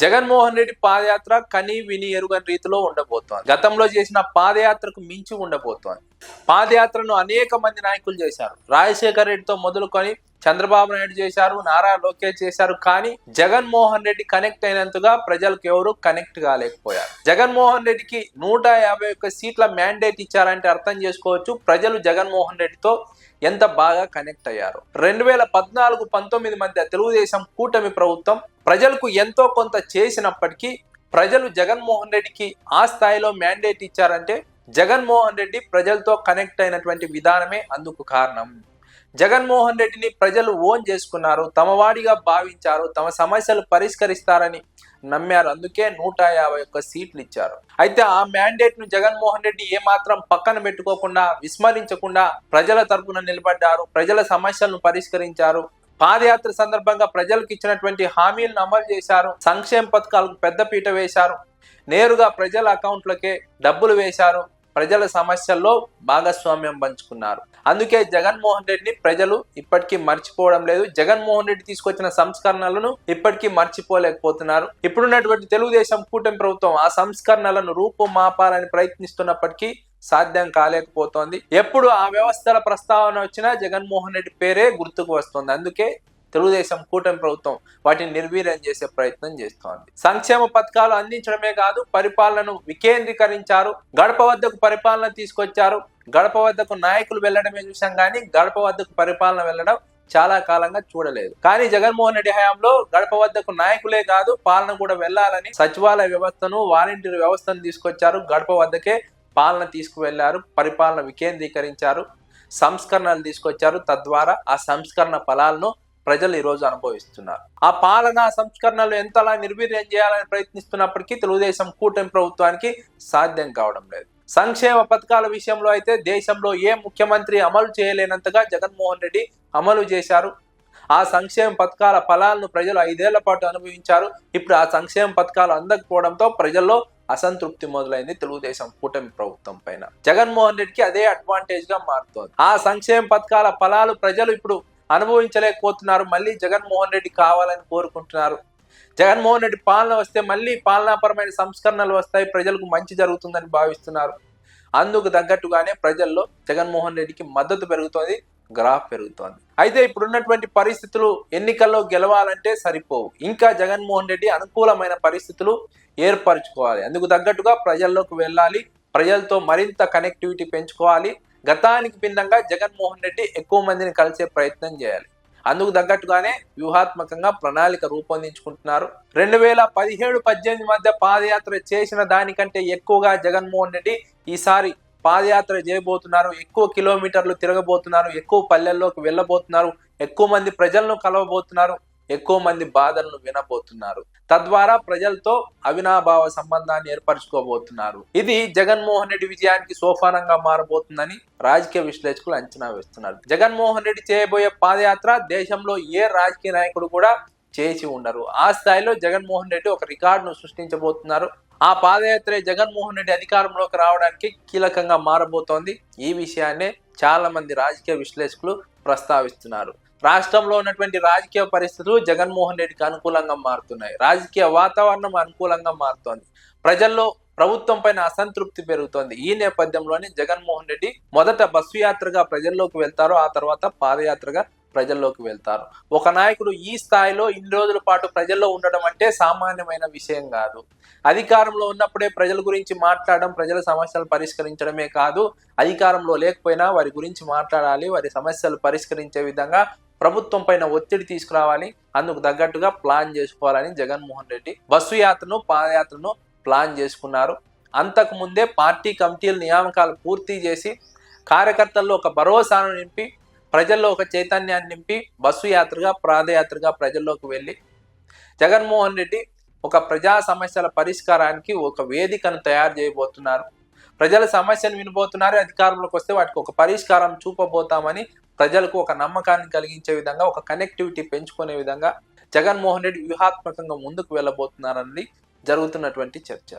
జగన్మోహన్ రెడ్డి పాదయాత్ర కని విని ఎరుగని రీతిలో ఉండబోతోంది. గతంలో చేసిన పాదయాత్రకు మించి ఉండబోతోంది. పాదయాత్రను అనేక మంది నాయకులు చేశారు. రాజశేఖర్ రెడ్డితో మొదలుకొని చంద్రబాబు నాయుడు చేశారు, నారా లోకేష్ చేశారు. కానీ జగన్మోహన్ రెడ్డి కనెక్ట్ అయినంతగా ప్రజలకు ఎవరు కనెక్ట్ కాలేకపోయారు. జగన్మోహన్ రెడ్డికి 151 సీట్ల మ్యాండేట్ ఇచ్చారంటే అర్థం చేసుకోవచ్చు ప్రజలు జగన్మోహన్ రెడ్డితో ఎంత బాగా కనెక్ట్ అయ్యారు. 2014-19 మధ్య తెలుగుదేశం కూటమి ప్రభుత్వం ప్రజలకు ఎంతో కొంత చేసినప్పటికీ ప్రజలు జగన్మోహన్ రెడ్డికి ఆ స్థాయిలో మ్యాండేట్ ఇచ్చారంటే జగన్మోహన్ రెడ్డి ప్రజలతో కనెక్ట్ అయినటువంటి విధానమే అందుకు కారణం. జగన్మోహన్ రెడ్డిని ప్రజలు ఓన్ చేసుకున్నారు, తమవాడిగా భావించారు, తమ సమస్యలు పరిష్కరిస్తారని నమ్మారు. అందుకే 151 సీట్లు ఇచ్చారు. అయితే ఆ మ్యాండేట్ ను జగన్మోహన్ రెడ్డి ఏమాత్రం పక్కన పెట్టుకోకుండా, విస్మరించకుండా ప్రజల తరపున నిలబడ్డారు, ప్రజల సమస్యలను పరిష్కరించారు. పాదయాత్ర సందర్భంగా ప్రజలకు ఇచ్చినటువంటి హామీలను అమలు చేశారు, సంక్షేమ పథకాలకు పెద్దపీట వేశారు, నేరుగా ప్రజల అకౌంట్లకే డబ్బులు వేశారు, ప్రజల సమస్యల్లో భాగస్వామ్యం పంచుకున్నారు. అందుకే జగన్మోహన్ రెడ్డిని ప్రజలు ఇప్పటికీ మర్చిపోవడం లేదు. జగన్మోహన్ రెడ్డి తీసుకొచ్చిన సంస్కరణలను ఇప్పటికీ మర్చిపోలేకపోతున్నారు. ఇప్పుడున్నటువంటి తెలుగుదేశం కూటమి ప్రభుత్వం ఆ సంస్కరణలను రూపుమాపాలని ప్రయత్నిస్తున్నప్పటికీ సాధ్యం కాలేకపోతోంది. ఎప్పుడు ఆ వ్యవస్థల ప్రస్తావన వచ్చినా జగన్మోహన్ రెడ్డి పేరే గుర్తుకు వస్తుంది. అందుకే తెలుగుదేశం కూటమి ప్రభుత్వం వాటిని నిర్వీర్యం చేసే ప్రయత్నం చేస్తోంది. సంక్షేమ పథకాలు అందించడమే కాదు, పరిపాలనను వికేంద్రీకరించారు, గడప వద్దకు పరిపాలన తీసుకొచ్చారు. గడప వద్దకు నాయకులు వెళ్లడమే చూసాం కానీ గడప వద్దకు పరిపాలన వెళ్లడం చాలా కాలంగా చూడలేదు. కానీ జగన్మోహన్ రెడ్డి హయాంలో గడప వద్దకు నాయకులే కాదు, పాలన కూడా వెళ్లాలని సచివాలయ వ్యవస్థను, వాలంటీర్ వ్యవస్థను తీసుకొచ్చారు. గడప వద్దకే పాలన తీసుకువెళ్లారు, పరిపాలన వికేంద్రీకరించారు, సంస్కరణలు తీసుకొచ్చారు. తద్వారా ఆ సంస్కరణ ఫలాలను ప్రజలు ఈ రోజు అనుభవిస్తున్నారు. ఆ పాలనా సంస్కరణలు ఎంతలా నిర్వీర్యం చేయాలని ప్రయత్నిస్తున్నప్పటికీ తెలుగుదేశం కూటమి ప్రభుత్వానికి సాధ్యం కావడం లేదు. సంక్షేమ పథకాల విషయంలో అయితే దేశంలో ఏ ముఖ్యమంత్రి అమలు చేయలేనంతగా జగన్మోహన్ రెడ్డి అమలు చేశారు. ఆ సంక్షేమ పథకాల ఫలాలను ప్రజలు 5 ఏళ్ల పాటు అనుభవించారు. ఇప్పుడు ఆ సంక్షేమ పథకాలు అందకపోవడంతో ప్రజల్లో అసంతృప్తి మొదలైంది తెలుగుదేశం కూటమి ప్రభుత్వం పైన. జగన్మోహన్ రెడ్డికి అదే అడ్వాంటేజ్ గా మారుతోంది. ఆ సంక్షేమ పథకాల ఫలాలు ప్రజలు ఇప్పుడు అనుభవించలేకపోతున్నారు. మళ్ళీ జగన్మోహన్ రెడ్డి కావాలని కోరుకుంటున్నారు. జగన్మోహన్ రెడ్డి పాలన వస్తే మళ్ళీ పాలనాపరమైన సంస్కరణలు వస్తాయి, ప్రజలకు మంచి జరుగుతుందని భావిస్తున్నారు. అందుకు తగ్గట్టుగానే ప్రజల్లో జగన్మోహన్ రెడ్డికి మద్దతు పెరుగుతోంది, గ్రాఫ్ పెరుగుతోంది. అయితే ఇప్పుడున్నటువంటి పరిస్థితులు ఎన్నికల్లో గెలవాలంటే సరిపోవు. ఇంకా జగన్మోహన్ రెడ్డి అనుకూలమైన పరిస్థితులు ఏర్పరచుకోవాలి. అందుకు తగ్గట్టుగా ప్రజల్లోకి వెళ్ళాలి, ప్రజలతో మరింత కనెక్టివిటీ పెంచుకోవాలి. గతానికి భిన్నంగా జగన్మోహన్ రెడ్డి ఎక్కువ మందిని కలిసే ప్రయత్నం చేయాలి. అందుకు తగ్గట్టుగానే వ్యూహాత్మకంగా ప్రణాళిక రూపొందించుకుంటున్నారు. 2017-18 మధ్య పాదయాత్ర చేసిన దానికంటే ఎక్కువగా జగన్మోహన్ రెడ్డి ఈసారి పాదయాత్ర చేయబోతున్నారు. ఎక్కువ కిలోమీటర్లు తిరగబోతున్నారు, ఎక్కువ పల్లెల్లోకి వెళ్ళబోతున్నారు, ఎక్కువ మంది ప్రజలను కలవబోతున్నారు, ఎక్కువ మంది బాధలను వినబోతున్నారు. తద్వారా ప్రజలతో అవినాభావ సంబంధాన్ని ఏర్పరచుకోబోతున్నారు. ఇది జగన్మోహన్ రెడ్డి విజయానికి సోపానంగా మారబోతుందని రాజకీయ విశ్లేషకులు అంచనా వేస్తున్నారు. జగన్మోహన్ రెడ్డి చేయబోయే పాదయాత్ర దేశంలో ఏ రాజకీయ నాయకుడు కూడా చేసి ఉండరు. ఆ స్థాయిలో జగన్మోహన్ రెడ్డి ఒక రికార్డును సృష్టించబోతున్నారు. ఆ పాదయాత్ర జగన్మోహన్ రెడ్డి అధికారంలోకి రావడానికి కీలకంగా మారబోతోంది. ఈ విషయాన్నే చాలా మంది రాజకీయ విశ్లేషకులు ప్రస్తావిస్తున్నారు. రాష్ట్రంలో ఉన్నటువంటి రాజకీయ పరిస్థితులు జగన్మోహన్ రెడ్డికి అనుకూలంగా మారుతున్నాయి. రాజకీయ వాతావరణం అనుకూలంగా మారుతోంది. ప్రజల్లో ప్రభుత్వం పైన అసంతృప్తి పెరుగుతోంది. ఈ నేపథ్యంలోనే జగన్మోహన్ రెడ్డి మొదట బస్సు యాత్రగా ప్రజల్లోకి వెళ్తారు, ఆ తర్వాత పాదయాత్రగా ప్రజల్లోకి వెళ్తారు. ఒక నాయకుడు ఈ స్థాయిలో ఇన్ని రోజుల పాటు ప్రజల్లో ఉండడం అంటే సామాన్యమైన విషయం కాదు. అధికారంలో ఉన్నప్పుడే ప్రజల గురించి మాట్లాడడం, ప్రజల సమస్యలు పరిష్కరించడమే కాదు, అధికారంలో లేకపోయినా వారి గురించి మాట్లాడాలి, వారి సమస్యలు పరిష్కరించే విధంగా ప్రభుత్వం పైన ఒత్తిడి తీసుకురావాలి. అందుకు తగ్గట్టుగా ప్లాన్ చేసుకోవాలని జగన్మోహన్ రెడ్డి బస్సు యాత్రను, పాదయాత్రను ప్లాన్ చేసుకున్నారు. అంతకు ముందే పార్టీ కమిటీల నియామకాలు పూర్తి చేసి కార్యకర్తల్లో ఒక భరోసాను నింపి, ప్రజల్లో ఒక చైతన్యాన్ని నింపి బస్సు యాత్రగా, పాదయాత్రగా ప్రజల్లోకి వెళ్ళి జగన్మోహన్ రెడ్డి ఒక ప్రజా సమస్యల పరిష్కారానికి ఒక వేదికను తయారు చేయబోతున్నారు. ప్రజల సమస్యను వినబోతున్నారు. అధికారంలోకి వస్తే వాటికి ఒక పరిష్కారం చూపబోతామని ప్రజలకు ఒక నమ్మకాన్ని కలిగించే విధంగా, ఒక కనెక్టివిటీ పెంచుకునే విధంగా జగన్మోహన్ రెడ్డి వ్యూహాత్మకంగా ముందుకు వెళ్ళబోతున్నారన్నది జరుగుతున్నటువంటి చర్చ.